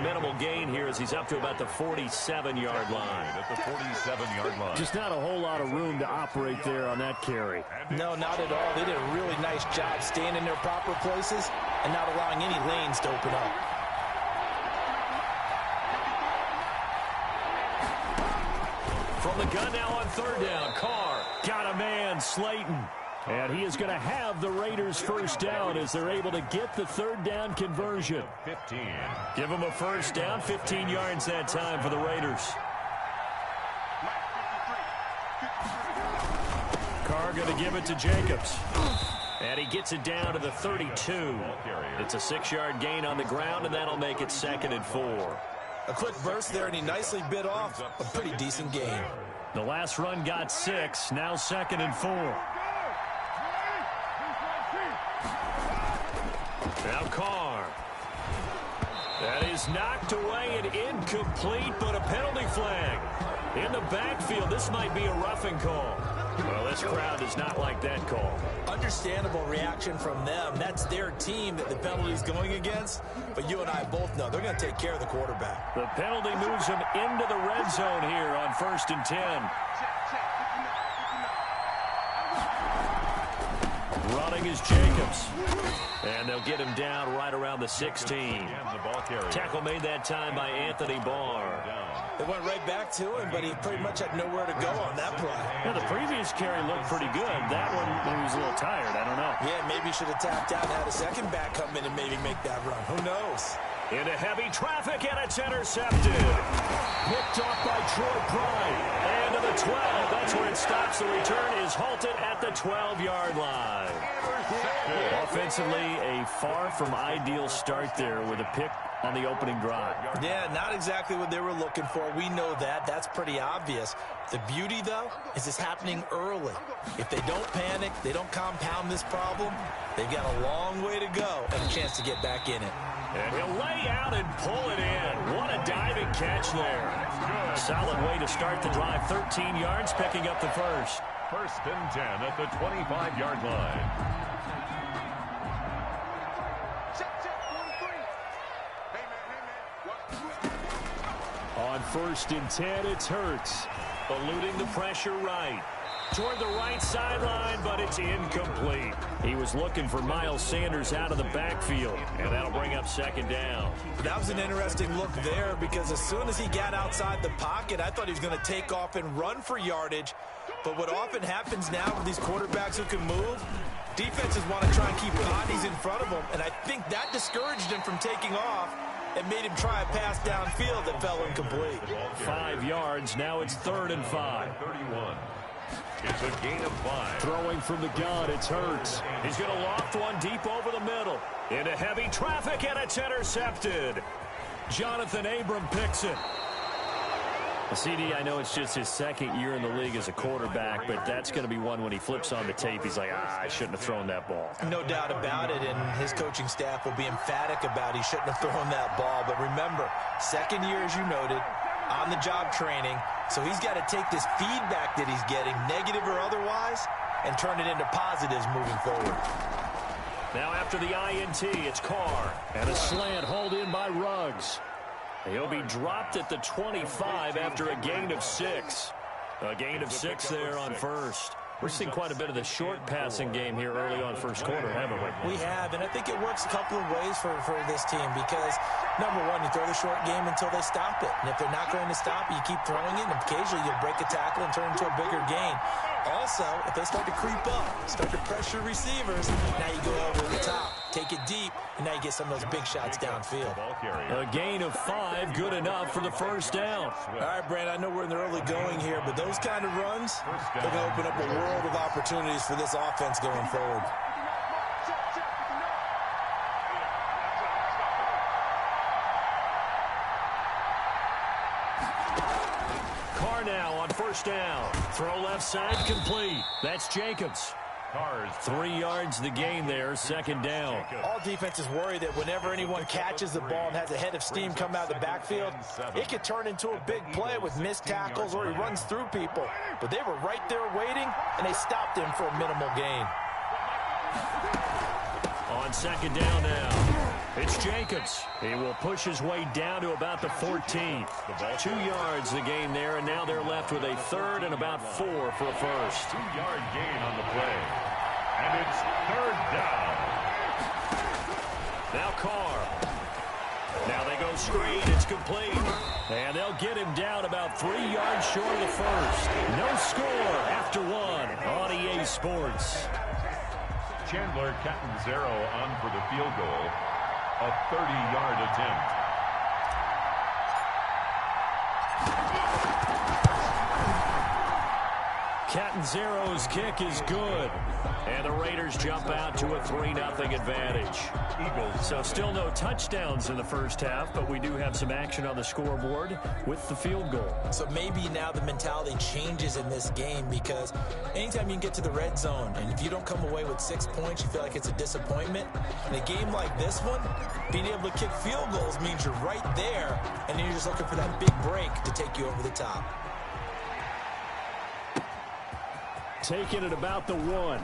minimal gain here as he's up to about the 47-yard line. At the 47-yard line. Just not a whole lot of room to operate there on that carry. No, not at all. They did a really nice job staying in their proper places and not allowing any lanes to open up. From the gun now on third down, Carr got a man, Slayton. And he is going to have the Raiders first down as they're able to get the third down conversion. 15. Give them a first down, 15 yards that time for the Raiders. Carr going to give it to Jacobs. And he gets it down to the 32. It's a 6-yard gain on the ground, and that'll make it 2nd and 4. A quick burst there, and he nicely bit off a pretty decent gain. The last run got 6, now 2nd and 4. Now Carr. That is knocked away and incomplete, but a penalty flag. In the backfield, this might be a roughing call. Well, this crowd does not like that call. Understandable reaction from them. That's their team that the penalty's going against. But you and I both know they're going to take care of the quarterback. The penalty moves him into the red zone here on 1st and 10. Running is Jacobs. And they'll get him down right around the 16. Tackle made that time by Anthony Barr. They went right back to him, but he pretty much had nowhere to go on that play. Yeah, the previous carry looked pretty good. That one, he was a little tired. I don't know. Yeah, maybe he should have tapped out and had a second back come in and maybe make that run. Who knows? Into heavy traffic, and it's intercepted. Picked off by Troy Pride. And to the 12. That's where it stops. The return is halted at the 12-yard line. Offensively, a far from ideal start there with a pick on the opening drive. Yeah, not exactly what they were looking for. We know that. That's pretty obvious. The beauty, though, is it's happening early. If they don't panic, they don't compound this problem, they've got a long way to go and a chance to get back in it. And he'll lay out and pull it in. What a diving catch there. Solid way to start the drive. 13 yards, picking up the first. 1st and 10 at the 25-yard line. On 1st and 10, it's Hurts. Eluding the pressure right. Toward the right sideline, but it's incomplete. He was looking for Miles Sanders out of the backfield, and that'll bring up 2nd down. That was an interesting look there because as soon as he got outside the pocket, I thought he was going to take off and run for yardage. But what often happens now with these quarterbacks who can move, defenses want to try and keep bodies in front of them, and I think that discouraged him from taking off and made him try a pass downfield that fell incomplete. 5 yards, now it's 3rd and 5. 31. It's a gain of 5. Throwing from the gun, it's Hurts. He's going to loft one deep over the middle. Into heavy traffic, and it's intercepted. Jonathan Abram picks it. CD, I know it's just his 2nd year in the league as a quarterback, but that's going to be one when he flips on the tape. He's like, I shouldn't have thrown that ball. No doubt about it, and his coaching staff will be emphatic about he shouldn't have thrown that ball. But remember, 2nd year, as you noted, on-the-job training, so he's got to take this feedback that he's getting, negative or otherwise, and turn it into positives moving forward. Now after the INT, it's Carr, and a slant hauled in by Ruggs. He'll be dropped at the 25 after a gain of 6. A gain of 6 there on 1st. We're seeing quite a bit of the short passing game here early on 1st quarter, haven't we? We have, and I think it works a couple of ways for this team because, number one, you throw the short game until they stop it. And if they're not going to stop it, you keep throwing it, and occasionally you'll break a tackle and turn it into a bigger gain. Also, if they start to creep up, start to pressure receivers, now you go over the top, take it deep, and now you get some of those big shots downfield. A gain of 5, good enough for the first down. All right, Brand, I know we're in the early going here, but those kind of runs, they're going to open up a world of opportunities for this offense going forward. Carr now on 1st down. Throw left side complete. That's Jacobs. 3 yards the gain there, 2nd down. All defenses worry that whenever anyone catches the ball and has a head of steam come out of the backfield, it could turn into a big play with missed tackles or he runs through people. But they were right there waiting, and they stopped him for a minimal gain. On 2nd down now. It's Jacobs. He will push his way down to about the 14. 2 yards the gain there, and now they're left with a third and about 4 for a first. 2-yard gain on the play. And it's third down. Now Carr. Now they go screen. It's complete. And they'll get him down about 3 yards short of the first. No score after 1 on EA Sports. Chandler Catanzaro on for the field goal. A 30-yard attempt. Catanzaro's kick is good. And the Raiders jump out to a 3-0 advantage. Eagles. So still no touchdowns in the first half, but we do have some action on the scoreboard with the field goal. So maybe now the mentality changes in this game, because anytime you can get to the red zone, and if you don't come away with 6 points, you feel like it's a disappointment. In a game like this one, being able to kick field goals means you're right there, and then you're just looking for that big break to take you over the top. Taking it about the 1.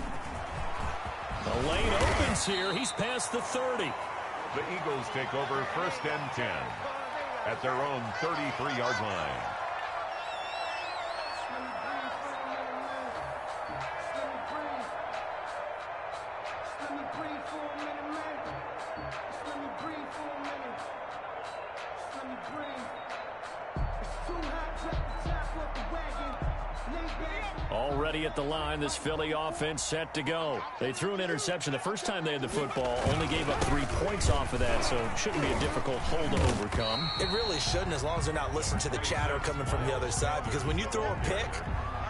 The lane opens here. He's past the 30. The Eagles take over first and 10 at their own 33-yard line. Already at the line, this Philly offense set to go. They threw an interception the first time they had the football, only gave up 3 points off of that, so it shouldn't be a difficult hole to overcome. It really shouldn't, as long as they're not listening to the chatter coming from the other side, because when you throw a pick,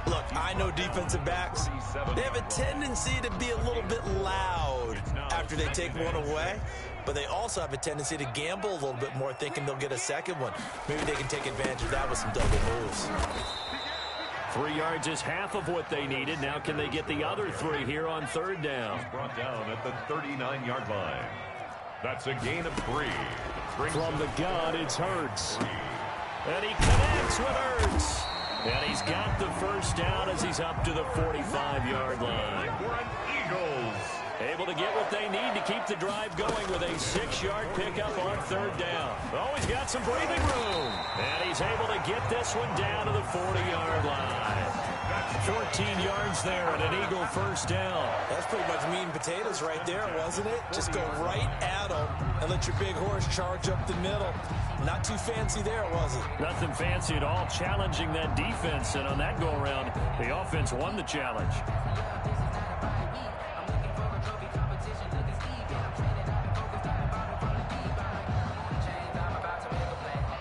look, I know defensive backs, they have a tendency to be a little bit loud after they take one away, but they also have a tendency to gamble a little bit more, thinking they'll get a second one. Maybe they can take advantage of that with some double moves. 3 yards is half of what they needed. Now can they get the other 3 here on third down? He's brought down at the 39-yard line. That's a gain of 3. From the gun, it's Hurts. And he connects with Hurts. And he's got the first down as he's up to the 45-yard line. Eagles. Able to get what they need to keep the drive going with a 6-yard pickup on third down. Oh, he's got some breathing room. And he's able to get this one down to the 40-yard line. 14 yards there and an Eagle first down. That's pretty much meat and potatoes right there, wasn't it? Just go right at them and let your big horse charge up the middle. Not too fancy there, was it? Nothing fancy at all, challenging that defense. And on that go-around, the offense won the challenge.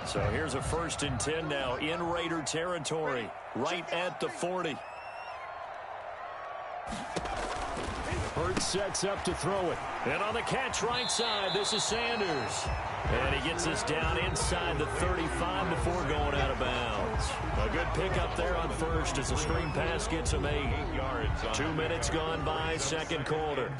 So here's a 1st and 10 now in Raider territory, right at the 40. Hurts sets up to throw it. And on the catch right side, this is Sanders. And he gets us down inside the 35 before going out of bounds. A good pickup there on first as the screen pass gets him 8 yards. 2 minutes gone by, second quarter.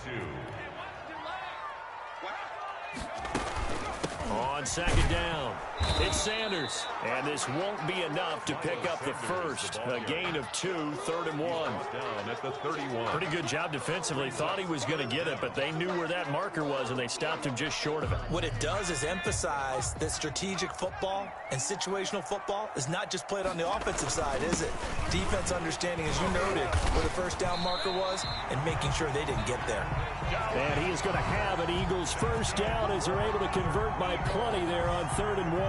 On second down, it's Sanders. And this won't be enough to pick up the first. A gain of 2, 3rd and 1. Down at the 31. Pretty good job defensively. Thought he was going to get it, but they knew where that marker was, and they stopped him just short of it. What it does is emphasize that strategic football and situational football is not just played on the offensive side, is it? Defense understanding, as you noted, where the first down marker was and making sure they didn't get there. And he is going to have an Eagles first down as they're able to convert by plenty there on 3rd and 1.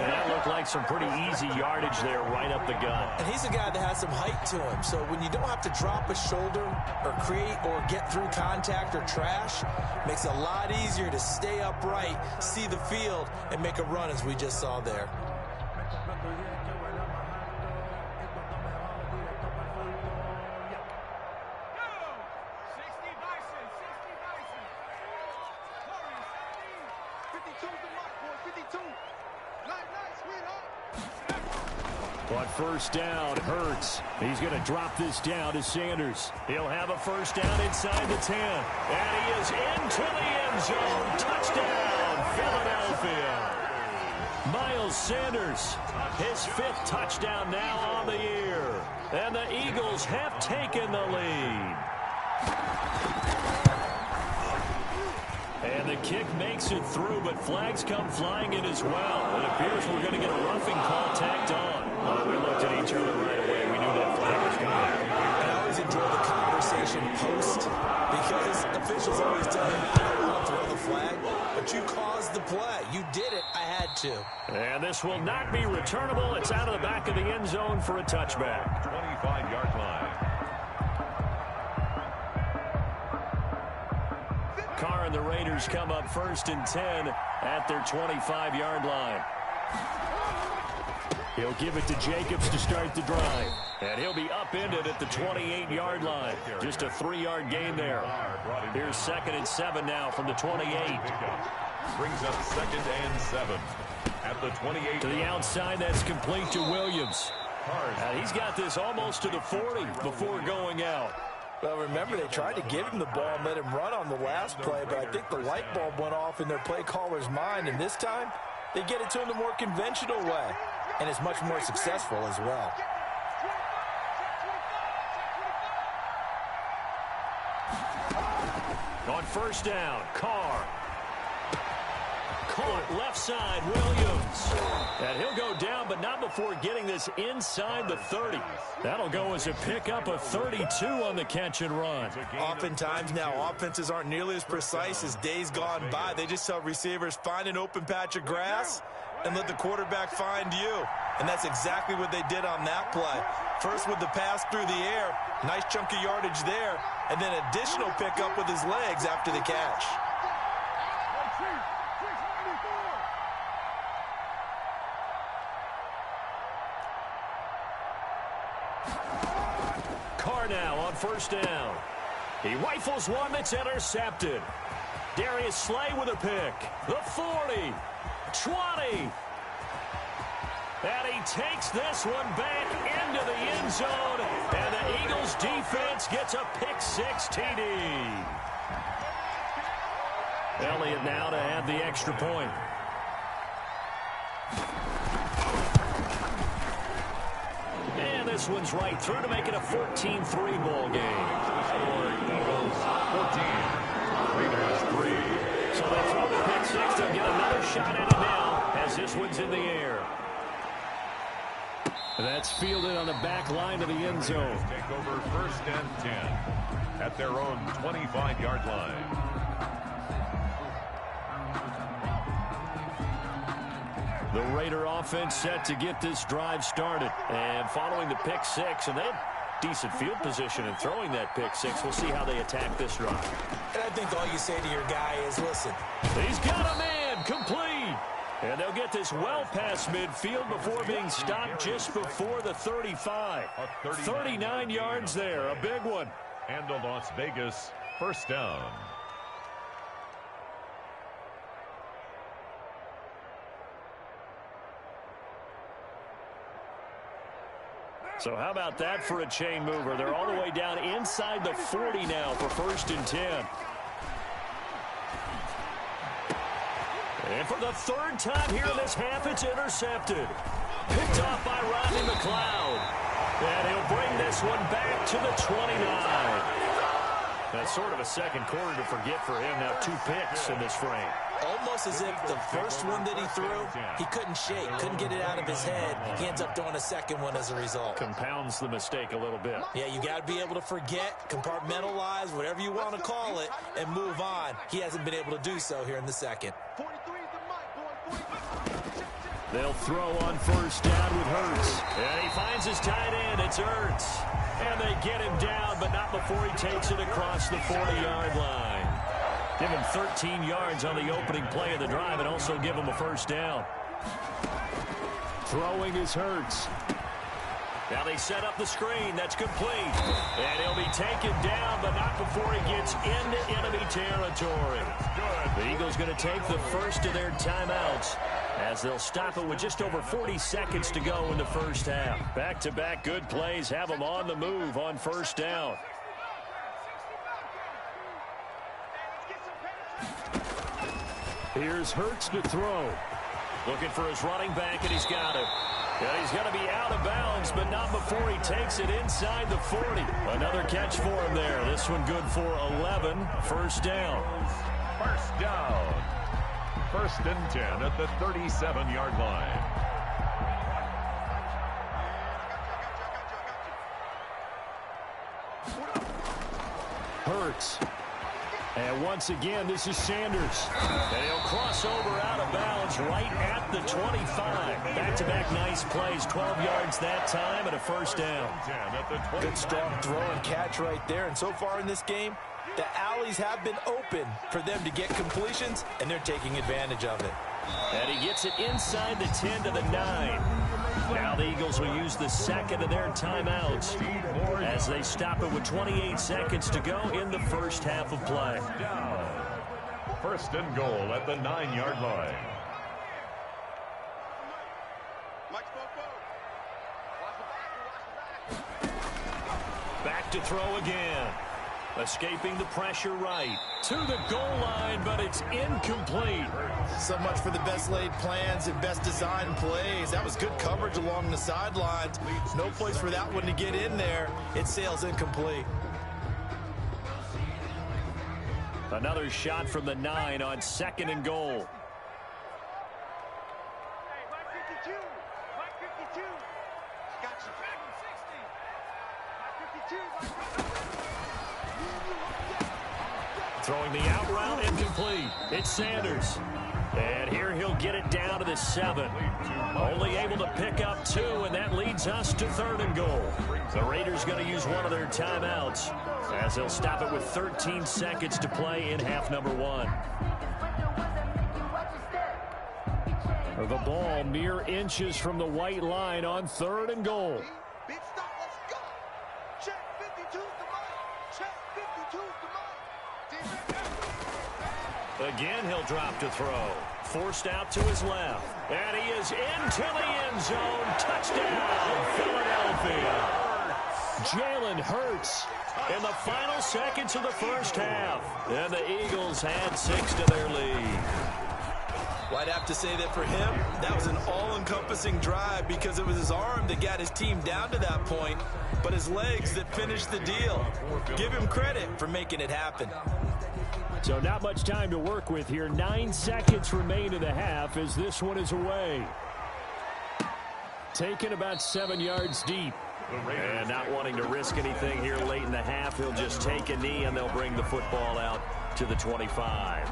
And that looked like some pretty easy yardage there right up the gut. And he's a guy that has some height to him. So when you don't have to drop a shoulder or create or get through contact or trash, makes it a lot easier to stay upright, see the field, and make a run as we just saw there. On first down, Hurts. He's going to drop this down to Sanders. He'll have a first down inside the 10. And he is into the end zone. Touchdown, Philadelphia. Miles Sanders, his 5th touchdown now on the year. And the Eagles have taken the lead. And the kick makes it through, but flags come flying in as well. It appears we're going to get a roughing call tacked on. Well, we looked at each other right away. We knew that flag was coming. And I always enjoy the conversation post because officials always tell you, I don't want to throw the flag, but you caused the play. You did it. I had to. And this will not be returnable. It's out of the back of the end zone for a touchback. 25-yard line. Carr and the Raiders come up 1st and 10 at their 25-yard line. He'll give it to Jacobs to start the drive. And he'll be upended at the 28-yard line. Just a 3-yard gain there. Here's 2nd and 7 now from the 28. Brings up 2nd and 7 at the 28. To the outside, that's complete to Williams. And he's got this almost to the 40 before going out. Well, remember, they tried to give him the ball and let him run on the last play, but I think the light bulb went off in their play caller's mind, and this time they get it to him the more conventional way, and it's much more successful as well. On 1st down, Carr. Caught left side, Williams. And he'll go down, but not before getting this inside the 30. That'll go as a pickup of 32 on the catch and run. Oftentimes now, offenses aren't nearly as precise as days gone by. They just tell receivers, find an open patch of grass and let the quarterback find you. And that's exactly what they did on that play. First with the pass through the air, nice chunk of yardage there, and then additional pickup with his legs after the catch. Carr now on 1st down. He rifles one that's intercepted. Darius Slay with a pick. The 40. 20. And he takes this one back into the end zone. And the Eagles defense gets a pick-6 TD. Elliott now to have the extra point. And this one's right through to make it a 14-3 ball game. Eagles 14. Raiders 3. So they throw the pick-6. They'll get another shot at it now as this one's in the air. That's fielded on the back line of the end zone. Take over 1st and 10 at their own 25-yard line. The Raider offense set to get this drive started. And following the pick-6, and they had decent field position in throwing that pick-6. We'll see how they attack this drive. And I think all you say to your guy is, listen. He's got a man, complete. And they'll get this well past midfield before being stopped just before the 35. 39 yards there, a big one. And a Las Vegas 1st down. So how about that for a chain mover? They're all the way down inside the 40 now for 1st and 10. And for the 3rd time here in this half, it's intercepted. Picked off by Rodney McLeod. And he'll bring this one back to the 29. That's sort of a second quarter to forget for him. Now 2 picks in this frame. Almost as if the first one that he threw, he couldn't shake, couldn't get it out of his head. He ends up throwing a second one as a result. Compounds the mistake a little bit. Yeah, you got to be able to forget, compartmentalize, whatever you want to call it, and move on. He hasn't been able to do so here in the second. They'll throw on 1st down with Hurts. And he finds his tight end. It's Hurts. And they get him down, but not before he takes it across the 40-yard line. Give him 13 yards on the opening play of the drive and also give him a 1st down. Throwing is Hurts. Now they set up the screen. That's complete. And he'll be taken down, but not before he gets into enemy territory. The Eagles going to take the first of their timeouts as they'll stop it with just over 40 seconds to go in the first half. Back-to-back good plays have them on the move on 1st down. Here's Hurts to throw. Looking for his running back, and he's got it. And he's going to be out of bounds, but not before he takes it inside the 40. Another catch for him there. This one good for 11. 1st down. First down. 1st and 10 at the 37-yard line. Hurts. And once again, this is Sanders. And he'll cross over out of bounds right at the 25. Back-to-back nice plays. 12 yards that time and a first down. Good strong throw and catch right there. And so far in this game, the alleys have been open for them to get completions, and they're taking advantage of it. And he gets it inside the 10 to the 9. Now the Eagles will use the second of their timeouts as they stop it with 28 seconds to go in the first half of play. 1st and goal at the 9-yard line. Back to throw again. Escaping the pressure right to the goal line, but it's incomplete. So much for the best laid plans and best designed plays. That was good coverage along the sidelines. No place for that one to get in there. It sails incomplete. Another shot from the 9 on 2nd and goal. Throwing the out route, incomplete. It's Sanders. And here he'll get it down to the 7. Only able to pick up 2, and that leads us to 3rd and goal. The Raiders going to use one of their timeouts as they'll stop it with 13 seconds to play in half number 1. The ball mere inches from the white line on 3rd and goal. Again, he'll drop to throw. Forced out to his left. And he is into the end zone. Touchdown, Philadelphia. Jalen Hurts in the final seconds of the first half. And the Eagles add 6 to their lead. Well, I'd have to say that for him, that was an all-encompassing drive because it was his arm that got his team down to that point, but his legs that finished the deal. Give him credit for making it happen. So not much time to work with here. 9 seconds remain in the half as this one is away. Taken about 7 yards deep. And not wanting to risk anything here late in the half, he'll just take a knee and they'll bring the football out to the 25.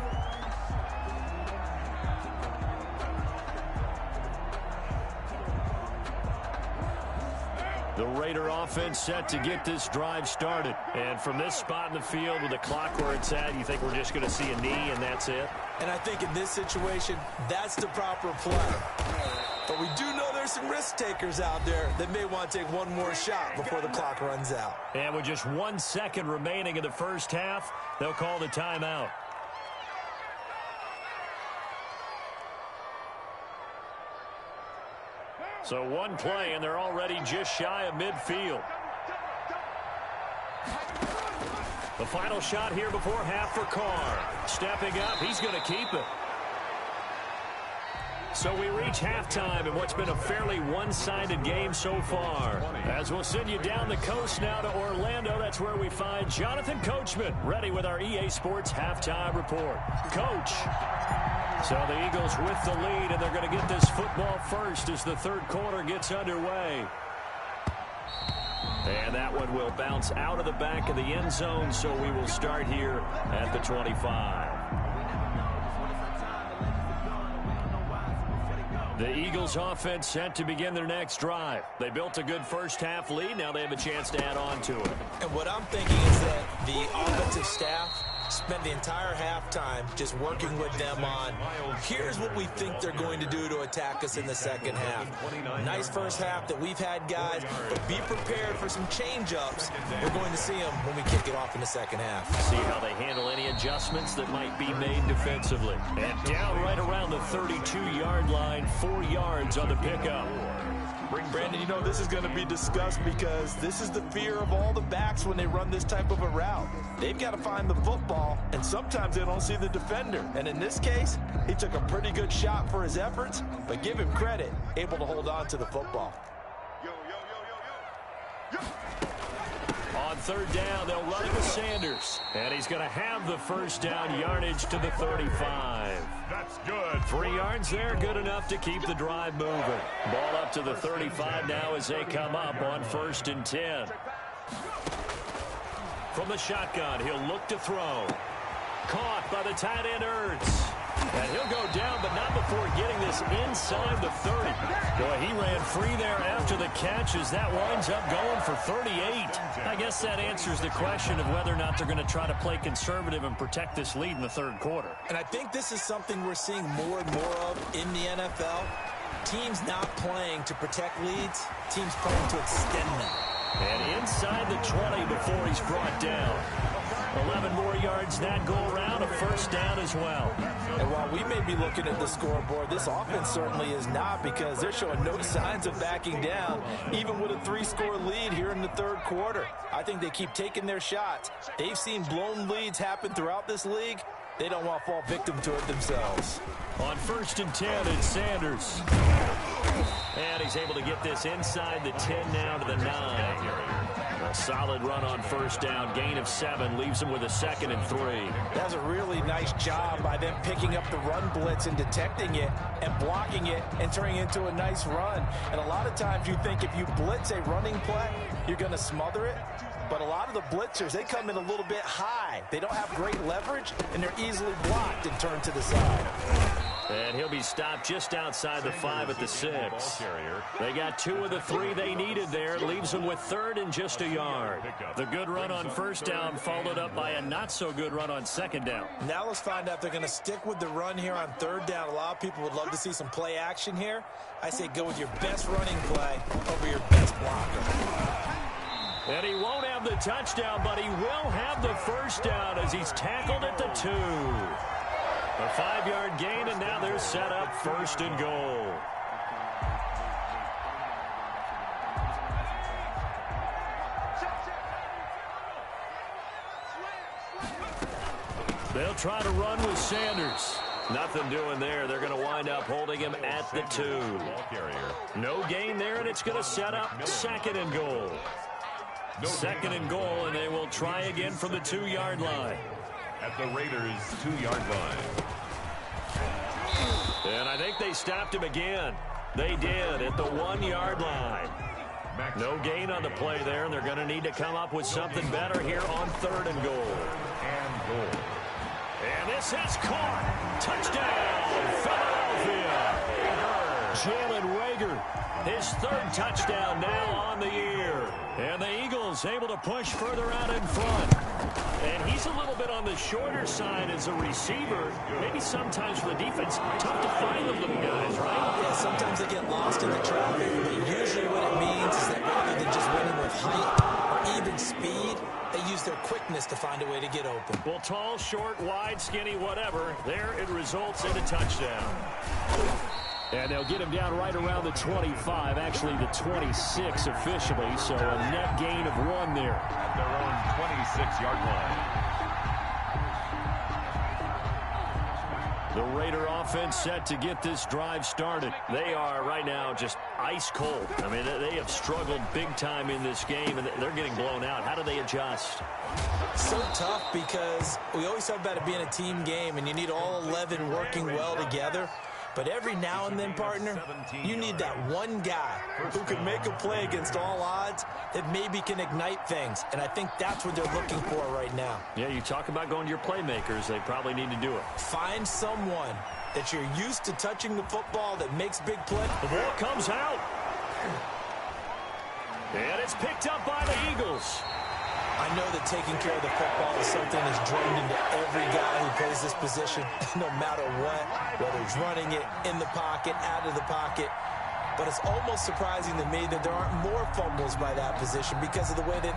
The Raider offense set to get this drive started. And from this spot in the field with the clock where it's at, you think we're just going to see a knee and that's it? And I think in this situation, that's the proper play. But we do know there's some risk takers out there that may want to take one more shot before the clock runs out. And with just 1 second remaining in the first half, they'll call the timeout. So one play, and they're already just shy of midfield. The final shot here before half for Carr. Stepping up, he's going to keep it. So we reach halftime in what's been a fairly one-sided game so far. As we'll send you down the coast now to Orlando, that's where we find Jonathan Coachman, ready with our EA Sports halftime report. Coach. So the Eagles with the lead, and they're going to get this football first as the third quarter gets underway. And that one will bounce out of the back of the end zone, so we will start here at the 25. The Eagles offense set to begin their next drive. They built a good first half lead. Now they have a chance to add on to it. And what I'm thinking is that the offensive staff spent the entire halftime just working with them on, here's what we think they're going to do to attack us in the second half. Nice first half that we've had, guys, but be prepared for some change-ups. We're going to see them when we kick it off in the second half. See how they handle any adjustments that might be made defensively. And down right around the 32-yard line, 4 yards on the pickup. Brandon, you know, this is going to be discussed because this is the fear of all the backs when they run this type of a route. They've got to find the football, and sometimes they don't see the defender. And in this case, he took a pretty good shot for his efforts, but give him credit, able to hold on to the football. On On third down, they'll run it with Sanders. And he's going to have the first down yardage to the 35. That's good. 3 yards there, good enough to keep the drive moving. Ball up to the 35 now as they come up on 1st and 10. From the shotgun, he'll look to throw. Caught by the tight end, Ertz. And he'll go down, but not before getting this inside the 30. Boy, he ran free there after the catch as that winds up going for 38. I guess that answers the question of whether or not they're going to try to play conservative and protect this lead in the 3rd quarter. And I think this is something we're seeing more and more of in the NFL. Teams not playing to protect leads, teams playing to extend them. And inside the 20 before he's brought down. 11 more yards that go around, a first down as well. And while we may be looking at the scoreboard, this offense certainly is not, because they're showing no signs of backing down, even with a 3-score lead here in the 3rd quarter. I think they keep taking their shots. They've seen blown leads happen throughout this league. They don't want to fall victim to it themselves. On 1st and 10, it's Sanders. And he's able to get this inside the 10 now to the 9. A solid run on first down. Gain of 7 leaves him with a 2nd and 3. That's a really nice job by them picking up the run blitz and detecting it and blocking it and turning it into a nice run. And a lot of times you think if you blitz a running play, you're going to smother it. But a lot of the blitzers, they come in a little bit high. They don't have great leverage, and they're easily blocked and turned to the side. And he'll be stopped just outside the 5 at the 6. They got 2 of the 3 they needed there. Leaves them with 3rd and just a yard. The good run on first down followed up by a not-so-good run on 2nd down. Now let's find out if they're going to stick with the run here on 3rd down. A lot of people would love to see some play action here. I say go with your best running play over your best blocker. And he won't have the touchdown, but he will have the first down as he's tackled at the 2. A 5-yard gain, and now they're set up 1st and goal. They'll try to run with Sanders. Nothing doing there. They're going to wind up holding him at the 2. No gain there, and it's going to set up 2nd and goal. 2nd and goal, and they will try again from the 2-yard line. At the Raiders' 2-yard line. And I think they stopped him again. They did at the 1-yard line. No gain on the play there, and they're going to need to come up with something better here on 3rd and goal. And this is caught. Touchdown, Philadelphia. Jalen Reagor, his 3rd touchdown now on the year. And the Eagles able to push further out in front. And he's a little bit on the shorter side as a receiver. Maybe sometimes for the defense, tough to find the little guys, right? Yeah, sometimes they get lost in the traffic, but usually what it means is that rather than just winning with height or even speed, they use their quickness to find a way to get open. Well, tall, short, wide, skinny, whatever, there it results in a touchdown. And they'll get him down right around the 25, actually the 26 officially, so a net gain of 1 there. At their own 26-yard line. The Raider offense set to get this drive started. They are right now just ice cold. I mean, they have struggled big time in this game, and they're getting blown out. How do they adjust? So tough, because we always talk about it being a team game, and you need all 11 working well together. But every now and then, partner, you need that one guy who can make a play against all odds that maybe can ignite things. And I think that's what they're looking for right now. Yeah, you talk about going to your playmakers. They probably need to do it. Find someone that you're used to touching the football that makes big plays. The ball comes out. And it's picked up by the Eagles. I know that taking care of the football is something that's drummed into every guy who plays this position, no matter what, whether he's running it, in the pocket, out of the pocket. But it's almost surprising to me that there aren't more fumbles by that position because of the way that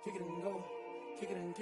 kick it and go, kick it and